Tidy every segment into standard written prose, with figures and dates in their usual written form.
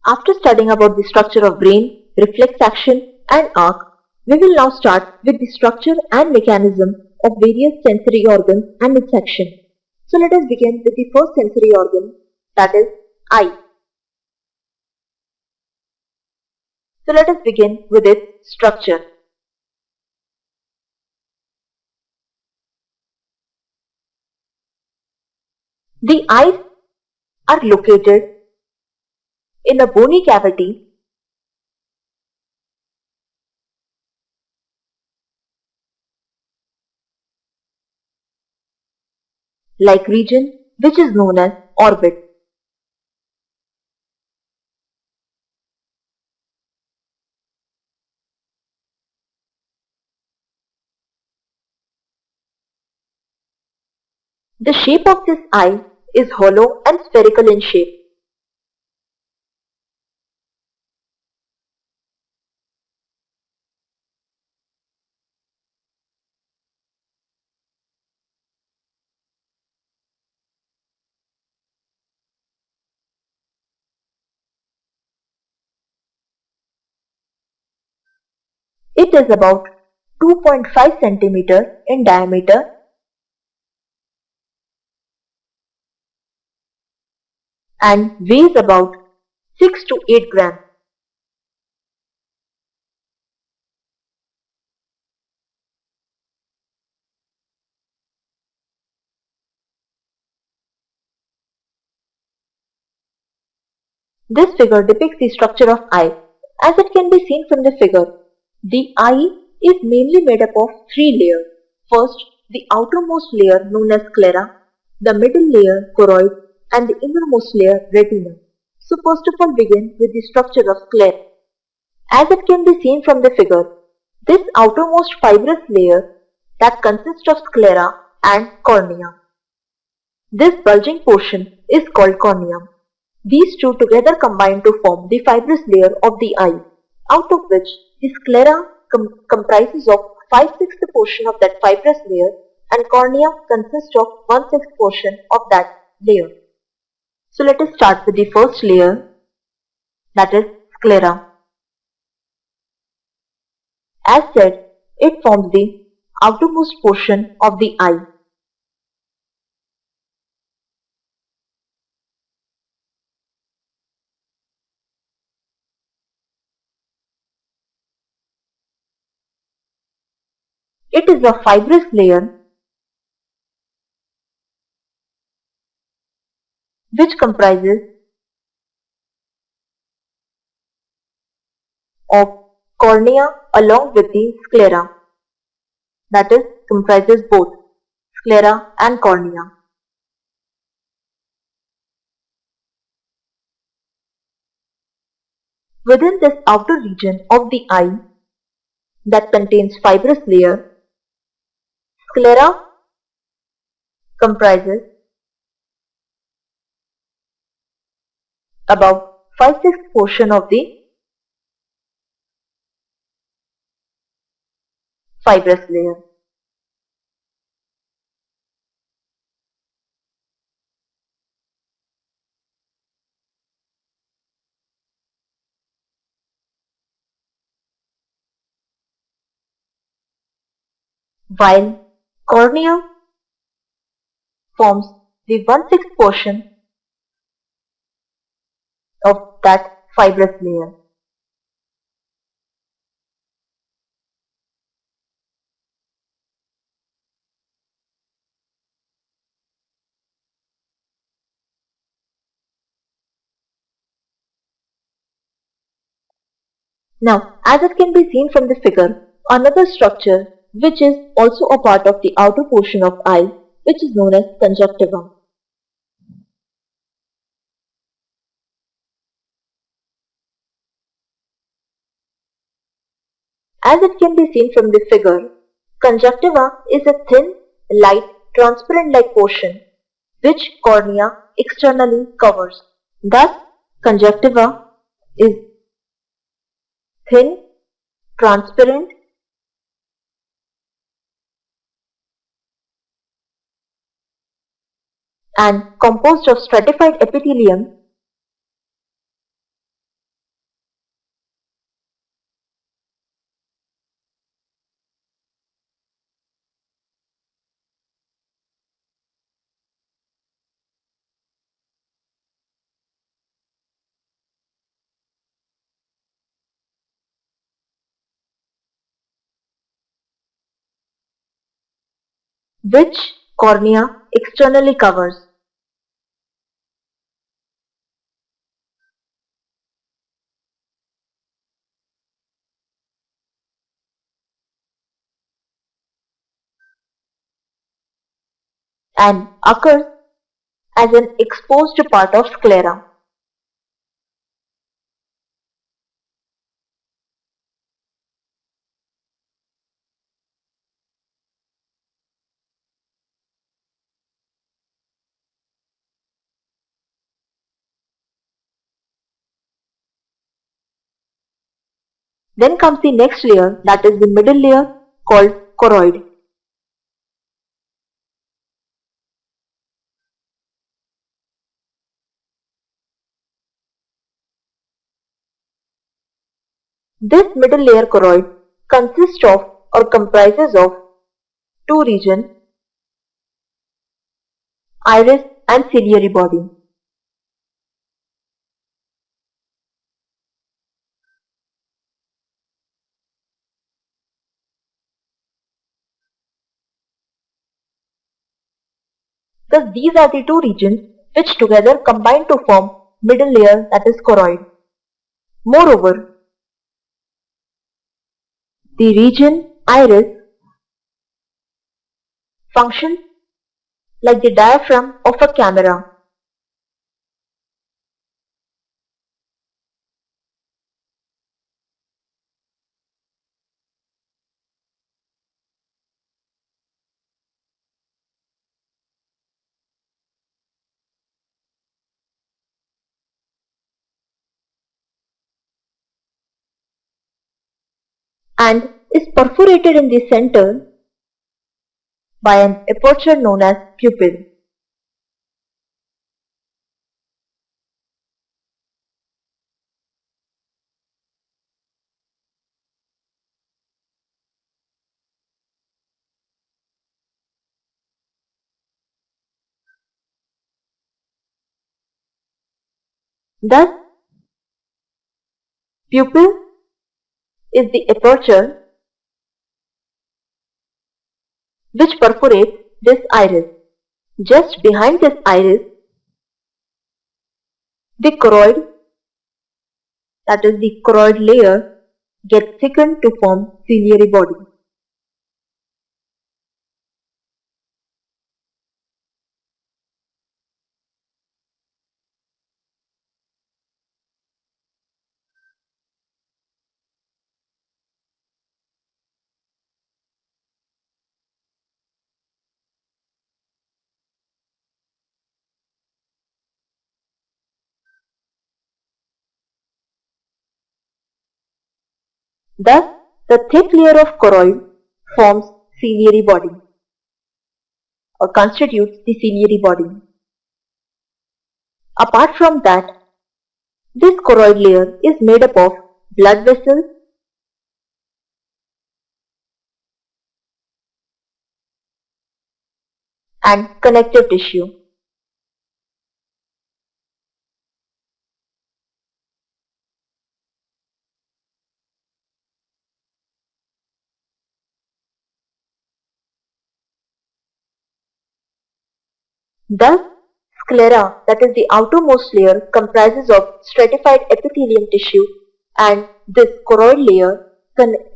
After studying about the structure of brain, reflex action and arc, we will now start with the structure and mechanism of various sensory organs and its action. So let us begin with the first sensory organ, that is eye. So let us begin with its structure. The eyes are located in a bony cavity like region which is known as orbit. The shape of this eye is hollow and spherical in shape. It is about 2.5 centimeter in diameter and weighs about 6 to 8 grams. This figure depicts the structure of eye. As it can be seen from the figure, the eye is mainly made up of three layers. First, the outermost layer known as sclera, the middle layer choroid, and the innermost layer retina. So first of all begin with the structure of sclera. As it can be seen from the figure, this outermost fibrous layer that consists of sclera and cornea. This bulging portion is called cornea. These two together combine to form the fibrous layer of the eye, out of which the sclera comprises of 5/6 portion of that fibrous layer and cornea consists of 1/6 portion of that layer. So let us start with the first layer, that is sclera. As said, it forms the outermost portion of the eye. It is a fibrous layer which comprises of cornea along with the sclera, that is comprises both sclera and cornea. Within this outer region of the eye that contains fibrous layer, sclera comprises about 5/6 portion of the fibrous layer. While cornea forms the 1/6 portion of that fibrous layer. Now, as it can be seen from the figure, another structure which is also a part of the outer portion of eye, which is known as conjunctiva. As it can be seen from the figure, conjunctiva is a thin, light, transparent-like portion which cornea externally covers. Thus, conjunctiva is thin, transparent, and composed of stratified epithelium which cornea externally covers. And occurs as an exposed part of sclera. Then comes the next layer, that is the middle layer called choroid. This middle layer choroid consists of or comprises of two regions, iris and ciliary body. Thus these are the two regions which together combine to form middle layer, that is choroid. Moreover, the region iris functions like the diaphragm of a camera. And is perforated in the center by an aperture known as pupil. Thus, pupil is the aperture which perforates this iris. Just behind this iris, the choroid, that is the choroid layer, gets thickened to form ciliary body. Thus, the thick layer of choroid forms ciliary body or constitutes the ciliary body. Apart from that, this choroid layer is made up of blood vessels and connective tissue. Thus, sclera, that is the outermost layer, comprises of stratified epithelium tissue, and this choroid layer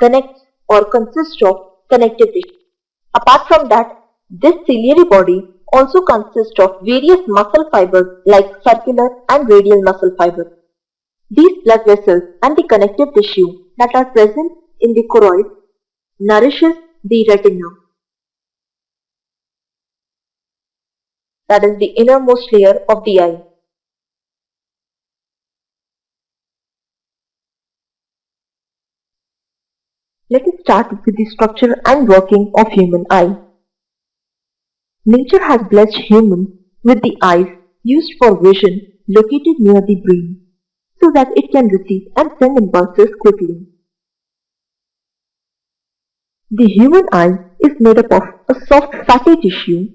connects or consists of connective tissue. Apart from that, this ciliary body also consists of various muscle fibers like circular and radial muscle fibers. These blood vessels and the connective tissue that are present in the choroid nourishes the retina, that is the innermost layer of the eye. Let us start with the structure and working of human eye. Nature has blessed humans with the eyes used for vision located near the brain so that it can receive and send impulses quickly. The human eye is made up of a soft fatty tissue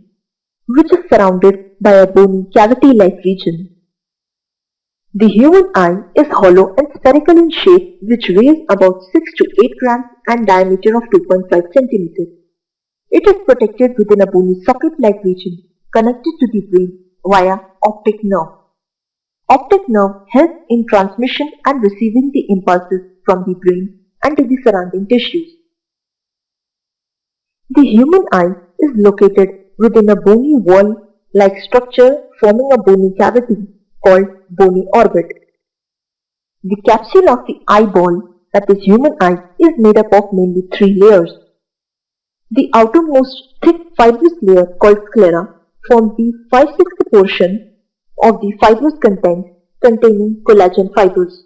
which is surrounded by a bony cavity-like region. The human eye is hollow and spherical in shape, which weighs about 6 to 8 grams and diameter of 2.5 centimeters. It is protected within a bony socket-like region connected to the brain via optic nerve. Optic nerve helps in transmission and receiving the impulses from the brain and to the surrounding tissues. The human eye is located within a bony wall-like structure forming a bony cavity called bony orbit. The capsule of the eyeball, that is human eye, is made up of mainly three layers. The outermost thick fibrous layer called sclera forms the 5/6 portion of the fibrous content containing collagen fibers.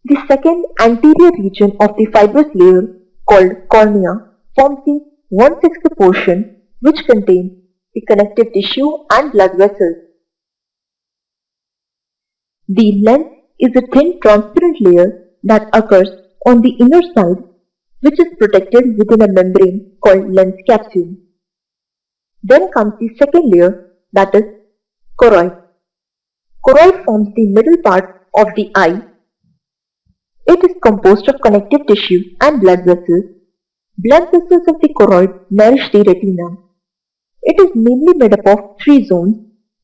The second anterior region of the fibrous layer called cornea forms the 1/6 portion which contains the connective tissue and blood vessels. The lens is a thin transparent layer that occurs on the inner side which is protected within a membrane called lens capsule. Then comes the second layer, that is choroid. Choroid forms the middle part of the eye. It is composed of connective tissue and blood vessels. Blood vessels of the choroid nourish the retina. It is mainly made up of three zones.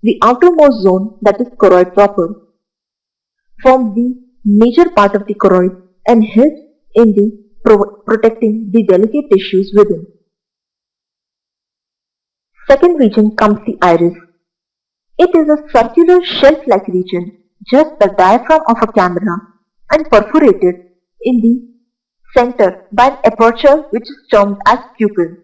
The outermost zone, that is choroid proper, forms the major part of the choroid and helps in the protecting the delicate tissues within. Second region comes the iris. It is a circular shelf-like region, just the diaphragm of a camera, and perforated in the center by an aperture which is termed as pupil.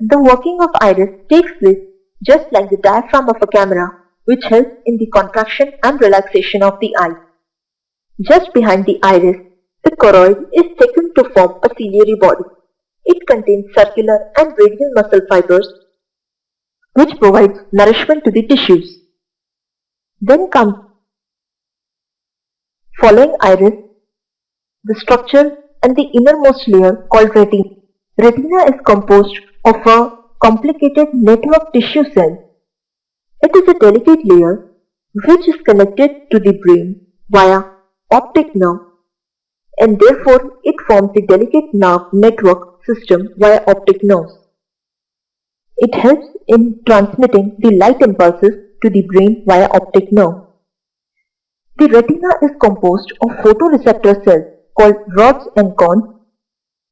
The working of iris takes place just like the diaphragm of a camera, which helps in the contraction and relaxation of the eye. Just behind the iris, the choroid is thickened to form a ciliary body. It contains circular and radial muscle fibers which provides nourishment to the tissues. Then comes, following iris, the structure and the innermost layer called retina. Retina is composed of a complicated network of tissue cells. It is a delicate layer which is connected to the brain via optic nerve, and therefore it forms a delicate nerve network system via optic nerves. It helps in transmitting the light impulses to the brain via optic nerve. The retina is composed of photoreceptor cells called rods and cones.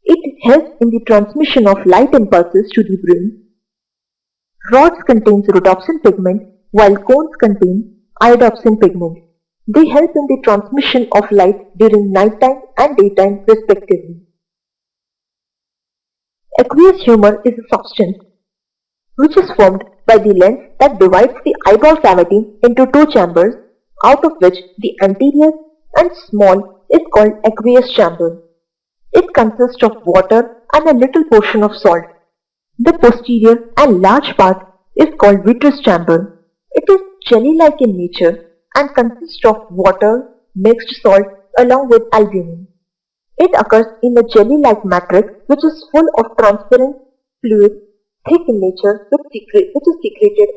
It helps in the transmission of light impulses to the brain. Rods contain rhodopsin pigment while cones contain iodopsin pigment. They help in the transmission of light during nighttime and daytime respectively. Aqueous humor is a substance which is formed by the lens that divides the eyeball cavity into two chambers, out of which the anterior and small is called aqueous chamber. It consists of water and a little portion of salt. The posterior and large part is called vitreous chamber. It is jelly-like in nature and consists of water, mixed salt along with albumin. It occurs in a jelly-like matrix which is full of transparent fluid, thick in nature, which is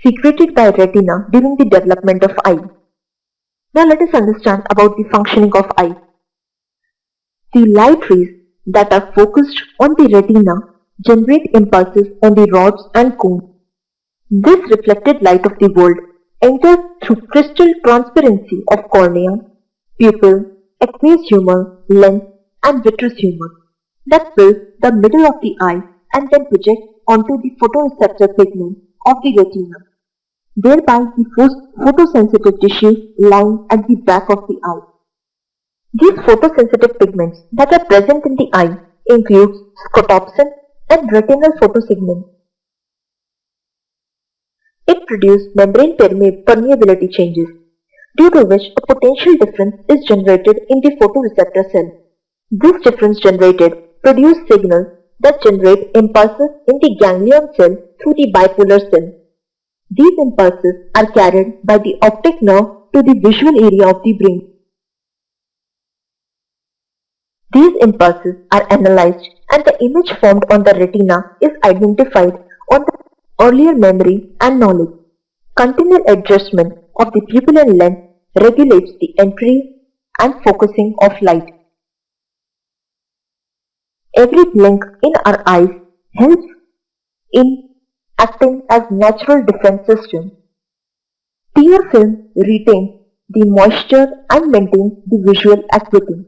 secreted by retina during the development of eye. Now let us understand about the functioning of eye. The light rays that are focused on the retina generate impulses on the rods and cones. This reflected light of the world enters through crystal transparency of cornea, pupil, aqueous humor, lens, and vitreous humor that fills the middle of the eye and then projects onto the photoreceptor pigment of the retina. Thereby the photosensitive tissues lying at the back of the eye. These photosensitive pigments that are present in the eye include scotopsin and retinal photosegments. It produces membrane permeability changes, due to which a potential difference is generated in the photoreceptor cell. This difference generated produces signals that generate impulses in the ganglion cell through the bipolar cell. These impulses are carried by the optic nerve to the visual area of the brain. These impulses are analyzed and the image formed on the retina is identified on the earlier memory and knowledge. Continual adjustment of the pupillary lens regulates the entry and focusing of light. Every blink in our eyes helps in acting as natural defense system. Tear film retains the moisture and maintains the visual acuity.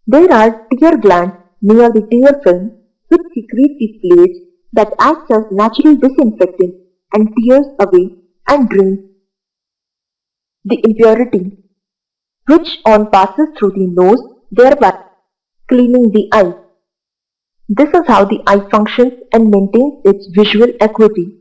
There are tear glands near the tear film which secrete the fluids that acts as natural disinfectant and tears away and drains the impurity, which on passes through the nose, thereby cleaning the eye. This is how the eye functions and maintains its visual acuity.